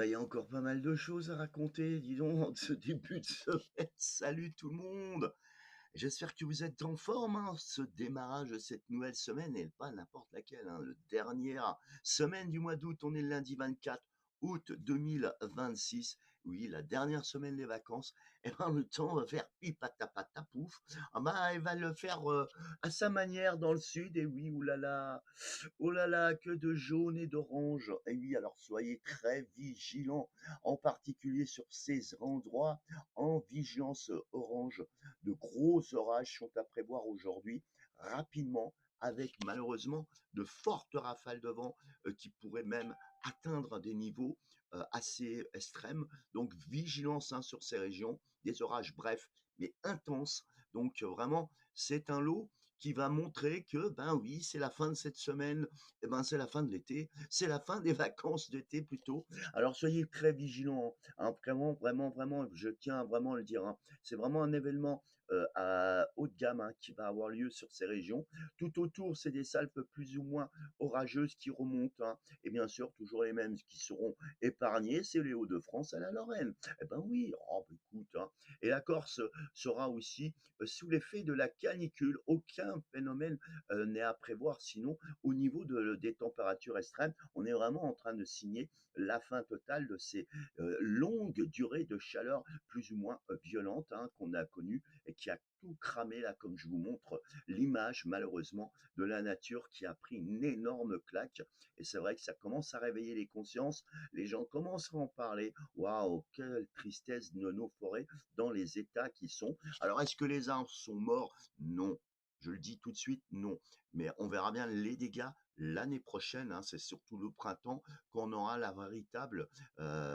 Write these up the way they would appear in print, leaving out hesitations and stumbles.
Bah, il y a encore pas mal de choses à raconter, dis donc, en ce début de semaine. Salut tout le monde! J'espère que vous êtes en forme, hein, ce démarrage de cette nouvelle semaine, et pas n'importe laquelle, hein, le dernière semaine du mois d'août. On est le lundi 24 août 2026. Oui, la dernière semaine des vacances. Et ben, le temps va faire pipatapata pouf. Ah ben, il va le faire à sa manière dans le sud. Et oui, oulala, oh là là, que de jaune et d'orange. Et oui, alors soyez très vigilants, en particulier sur ces endroits en vigilance orange. De gros orages sont à prévoir aujourd'hui, rapidement, avec malheureusement de fortes rafales de vent qui pourraient même atteindre des niveaux assez extrêmes. Donc vigilance, hein, sur ces régions, des orages brefs mais intenses. Donc vraiment, c'est un lot qui va montrer que, ben oui, c'est la fin de cette semaine, et ben c'est la fin de l'été, c'est la fin des vacances d'été plutôt. Alors soyez très vigilants, hein, vraiment, vraiment, vraiment, je tiens à vraiment le dire, hein, c'est vraiment un événement à haut de gamme, hein, qui va avoir lieu sur ces régions. Tout autour, c'est des salpes plus ou moins orageuses qui remontent, hein, et bien sûr, toujours les mêmes qui seront épargnés, c'est les Hauts-de-France à la Lorraine. Eh ben oui, oh, bah, écoute, hein. Et la Corse sera aussi sous l'effet de la canicule. Aucun phénomène n'est à prévoir, sinon au niveau des températures extrêmes, on est vraiment en train de signer la fin totale de ces longues durées de chaleur plus ou moins violentes, hein, qu'on a connues et qui a tout cramé là, comme je vous montre l'image malheureusement de la nature qui a pris une énorme claque. Et c'est vrai que ça commence à réveiller les consciences, les gens commencent à en parler. Waouh, quelle tristesse de nos forêts dans les états qui sont. Alors est-ce que les arbres sont morts? Non, je le dis tout de suite, non. Mais on verra bien les dégâts l'année prochaine, hein, c'est surtout le printemps qu'on aura la véritable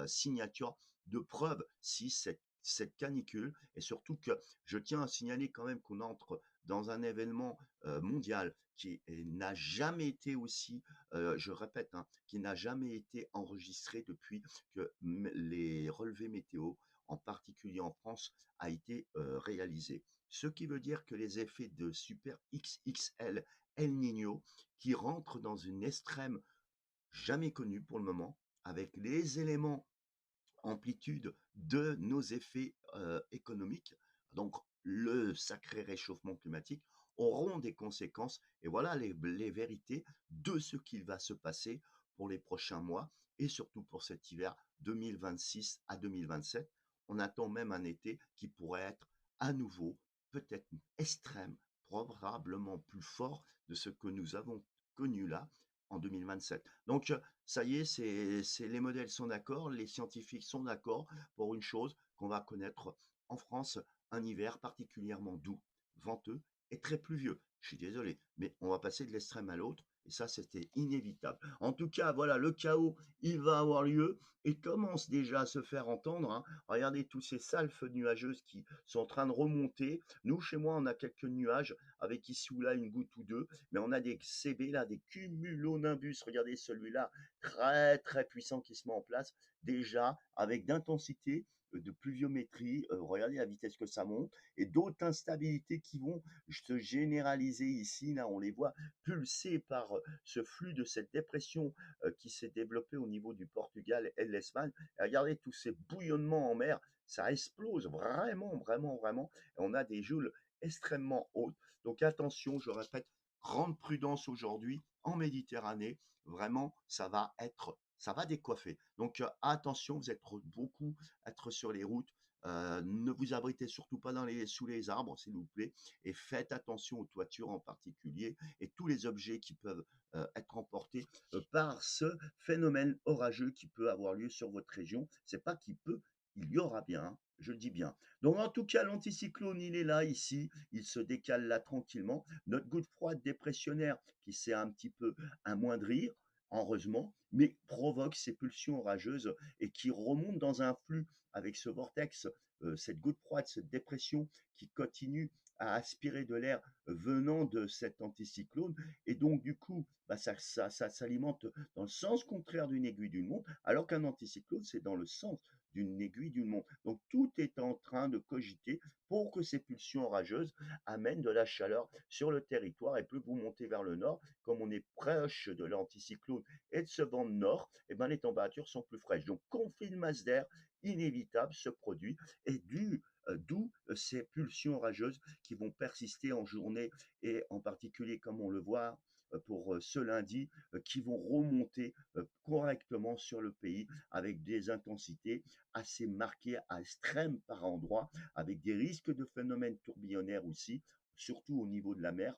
signature de preuve si cette canicule, et surtout que je tiens à signaler quand même qu'on entre dans un événement mondial qui n'a jamais été aussi, je répète, hein, qui n'a jamais été enregistré depuis que les relevés météo, en particulier en France, a été réalisé. Ce qui veut dire que les effets de super XXL El Niño, qui rentrent dans une extrême jamais connue pour le moment, avec les éléments amplitude de nos effets économiques, donc le sacré réchauffement climatique, auront des conséquences. Et voilà les vérités de ce qu'il va se passer pour les prochains mois et surtout pour cet hiver 2026 à 2027. On attend même un été qui pourrait être à nouveau peut-être extrême, probablement plus fort de ce que nous avons connu là en 2027. Donc ça y est, les modèles sont d'accord, les scientifiques sont d'accord pour une chose, qu'on va connaître en France un hiver particulièrement doux, venteux et très pluvieux. Je suis désolé, mais on va passer de l'extrême à l'autre, et ça, c'était inévitable. En tout cas, voilà, le chaos, il va avoir lieu et commence déjà à se faire entendre, hein. Regardez tous ces salves nuageuses qui sont en train de remonter. Nous, chez moi, on a quelques nuages avec ici ou là une goutte ou deux, mais on a des CB là, des cumulonimbus. Regardez celui-là, très très puissant qui se met en place déjà avec d'intensité de pluviométrie, regardez la vitesse que ça monte, et d'autres instabilités qui vont se généraliser ici. Là, on les voit pulsés par ce flux de cette dépression qui s'est développée au niveau du Portugal et de l'Espagne. Et regardez tous ces bouillonnements en mer, ça explose vraiment, vraiment, vraiment. Et on a des joules extrêmement hautes. Donc attention, je répète, grande prudence aujourd'hui en Méditerranée. Vraiment, ça va décoiffer. Donc attention, vous êtes beaucoup être sur les routes. Ne vous abritez surtout pas sous les arbres, s'il vous plaît, et faites attention aux toitures en particulier et tous les objets qui peuvent être emportés par ce phénomène orageux qui peut avoir lieu sur votre région. C'est pas qu'il peut, il y aura bien, hein, je le dis bien. Donc en tout cas, l'anticyclone, il est là ici, il se décale là tranquillement. Notre goutte froide dépressionnaire qui s'est un petit peu amoindrie, heureusement, mais provoque ces pulsions orageuses et qui remontent dans un flux avec ce vortex, cette goutte froide, cette dépression qui continue à aspirer de l'air venant de cet anticyclone. Et donc, du coup, bah, ça s'alimente dans le sens contraire d'une aiguille d'une montre, alors qu'un anticyclone, c'est dans le sens d'une aiguille d'une montre. Donc tout est en train de cogiter pour que ces pulsions orageuses amènent de la chaleur sur le territoire. Et plus vous montez vers le nord, comme on est proche de l'anticyclone et de ce vent de nord, eh ben, les températures sont plus fraîches. Donc conflit de masse d'air inévitable se produit et d'où ces pulsions orageuses qui vont persister en journée et en particulier comme on le voit pour ce lundi, qui vont remonter correctement sur le pays avec des intensités assez marquées à extrêmes par endroits, avec des risques de phénomènes tourbillonnaires aussi, surtout au niveau de la mer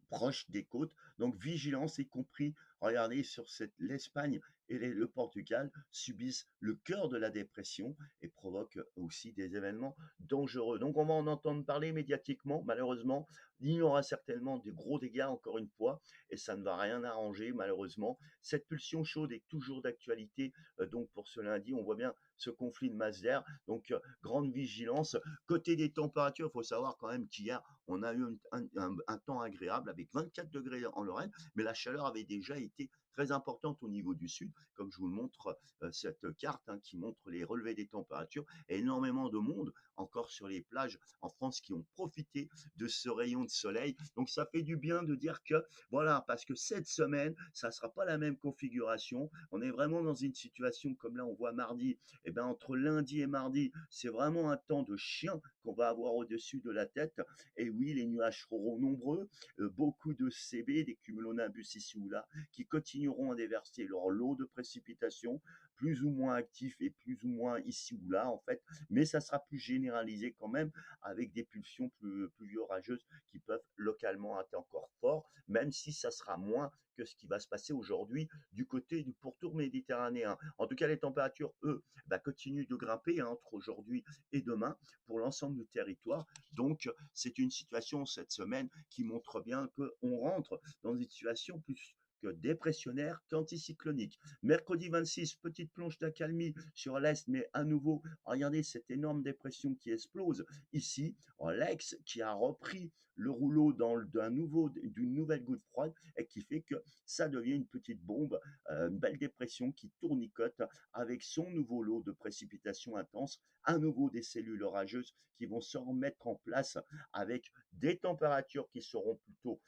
proche des côtes. Donc vigilance, y compris, regardez, sur l'Espagne et le Portugal subissent le cœur de la dépression et provoquent aussi des événements dangereux. Donc on va en entendre parler médiatiquement, malheureusement. Il y aura certainement de gros dégâts, encore une fois, et ça ne va rien arranger, malheureusement. Cette pulsion chaude est toujours d'actualité, donc pour ce lundi, on voit bien ce conflit de masse d'air, donc grande vigilance. Côté des températures, il faut savoir quand même qu'hier, on a eu un temps agréable avec 24 degrés en Lorraine, mais la chaleur avait déjà été très importante au niveau du sud, comme je vous le montre cette carte qui montre les relevés des températures, et énormément de monde encore sur les plages en France qui ont profité de ce rayon de soleil. Donc ça fait du bien de dire que voilà, parce que cette semaine, ça ne sera pas la même configuration. On est vraiment dans une situation comme là, on voit mardi, et bien entre lundi et mardi, c'est vraiment un temps de chien qu'on va avoir au-dessus de la tête. Et oui, les nuages seront nombreux, beaucoup de CB, des cumulonimbus ici ou là, qui continueront à déverser leur lot de précipitations, plus ou moins actifs et plus ou moins ici ou là en fait, mais ça sera plus généralisé quand même avec des pulsions plus orageuses qui peuvent localement être encore forts, même si ça sera moins que ce qui va se passer aujourd'hui du côté du pourtour méditerranéen. En tout cas, les températures, eux, continuent de grimper entre aujourd'hui et demain pour l'ensemble du territoire. Donc, c'est une situation cette semaine qui montre bien qu'on rentre dans une situation plus que dépressionnaire qu'anticyclonique. Mercredi 26, petite plonge d'accalmie sur l'Est, mais à nouveau, regardez cette énorme dépression qui explose ici, l'ex qui a repris le rouleau d'une nouvelle goutte froide et qui fait que ça devient une petite bombe, une belle dépression qui tournicote avec son nouveau lot de précipitations intenses, à nouveau des cellules orageuses qui vont se remettre en place avec des températures qui seront plutôt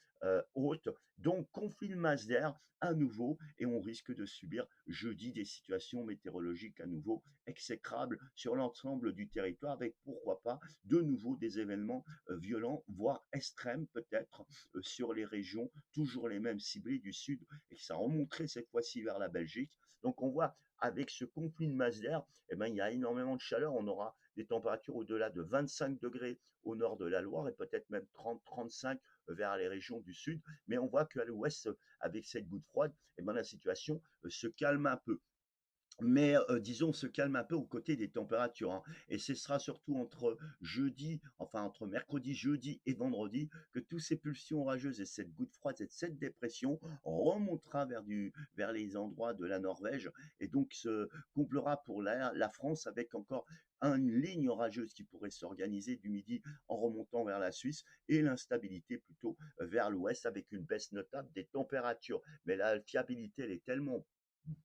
hautes, donc conflit de masse d'air à nouveau, et on risque de subir jeudi des situations météorologiques à nouveau exécrables sur l'ensemble du territoire, avec pourquoi pas de nouveau des événements violents, voire extrêmes peut-être, sur les régions, toujours les mêmes ciblées du sud, et ça remonterait cette fois-ci vers la Belgique. Donc on voit avec ce conflit de masse d'air, eh ben, il y a énormément de chaleur, on aura des températures au-delà de 25 degrés au nord de la Loire et peut-être même 30-35 vers les régions du sud. Mais on voit qu'à l'ouest, avec cette goutte froide, eh ben, la situation se calme un peu, mais disons se calme un peu aux côtés des températures, et ce sera surtout entre mercredi, jeudi et vendredi que toutes ces pulsions orageuses et cette goutte froide, cette dépression remontera vers les endroits de la Norvège et donc se comblera pour la France avec encore une ligne orageuse qui pourrait s'organiser du midi en remontant vers la Suisse et l'instabilité plutôt vers l'ouest avec une baisse notable des températures. Mais la fiabilité, elle est tellement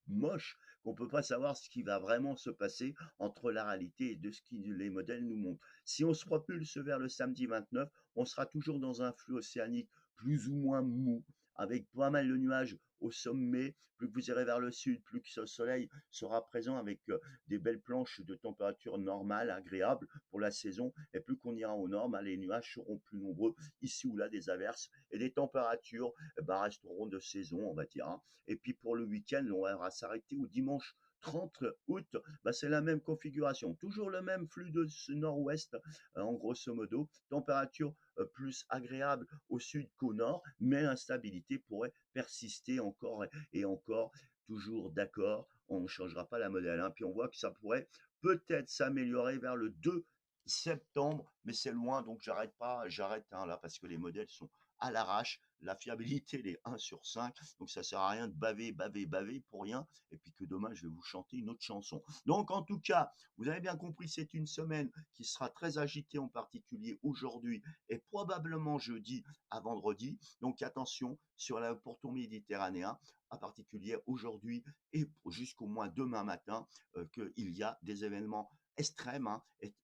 moche qu'on ne peut pas savoir ce qui va vraiment se passer entre la réalité et de ce que les modèles nous montrent. Si on se propulse vers le samedi 29, on sera toujours dans un flux océanique plus ou moins mou, avec pas mal de nuages au sommet. Plus que vous irez vers le sud, plus que ce soleil sera présent avec des belles planches de température normale, agréables pour la saison. Et plus qu'on ira au nord, les nuages seront plus nombreux, ici ou là des averses. Et les températures resteront de saison, on va dire. Et puis pour le week-end, on va s'arrêter au dimanche 30 août, c'est la même configuration, toujours le même flux de nord-ouest, en grosso modo, température plus agréable au sud qu'au nord, mais l'instabilité pourrait persister encore et encore, toujours d'accord, on ne changera pas la modèle, puis on voit que ça pourrait peut-être s'améliorer vers le 2 septembre, mais c'est loin, donc j'arrête là, parce que les modèles sont à l'arrache. La fiabilité, elle est 1 sur 5. Donc, ça sert à rien de baver, baver, baver pour rien. Et puis que demain, je vais vous chanter une autre chanson. Donc, en tout cas, vous avez bien compris, c'est une semaine qui sera très agitée, en particulier aujourd'hui et probablement jeudi à vendredi. Donc, attention sur la pourtour méditerranéen, en particulier aujourd'hui et jusqu'au moins demain matin, qu'il y a des événements extrêmes.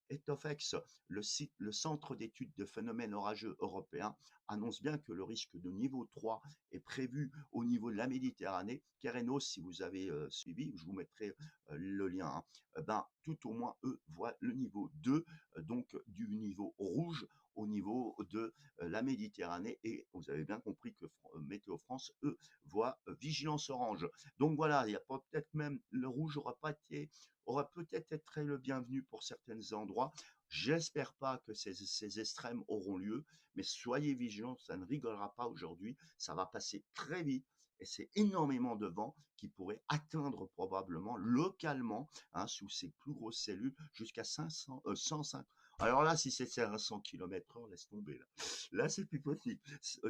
Etofex, le centre d'études de phénomènes orageux européen, annonce bien que le risque de niveau 3 est prévu au niveau de la Méditerranée. Kerenos, si vous avez suivi, je vous mettrai le lien, tout au moins, eux, voient le niveau 2, donc du niveau rouge au niveau de la Méditerranée. Et vous avez bien compris que Météo France, eux, voient vigilance orange. Donc voilà, il y a peut-être même le rouge aura peut-être été le bienvenu pour certains endroits. J'espère pas que ces extrêmes auront lieu, mais soyez vigilants, ça ne rigolera pas aujourd'hui, ça va passer très vite. Et c'est énormément de vent qui pourrait atteindre probablement localement, sous ses plus grosses cellules, jusqu'à 105. Alors là, si c'est 500 km/h, laisse tomber. Là, c'est plus possible.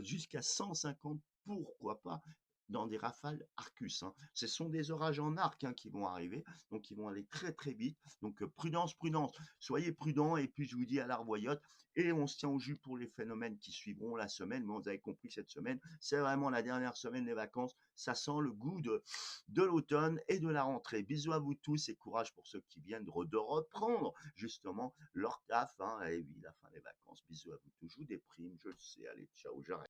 Jusqu'à 150, pourquoi pas, dans des rafales Arcus. Ce sont des orages en arc qui vont arriver, donc ils vont aller très très vite. Donc prudence, prudence. Soyez prudents. Et puis je vous dis à la revoyote. Et on se tient au jus pour les phénomènes qui suivront la semaine. Mais vous avez compris, cette semaine, c'est vraiment la dernière semaine des vacances. Ça sent le goût de l'automne et de la rentrée. Bisous à vous tous et courage pour ceux qui viennent de reprendre justement leur taf. Et oui, la fin des vacances. Bisous à vous tous. Je vous déprime, je le sais. Allez, ciao, j'arrête.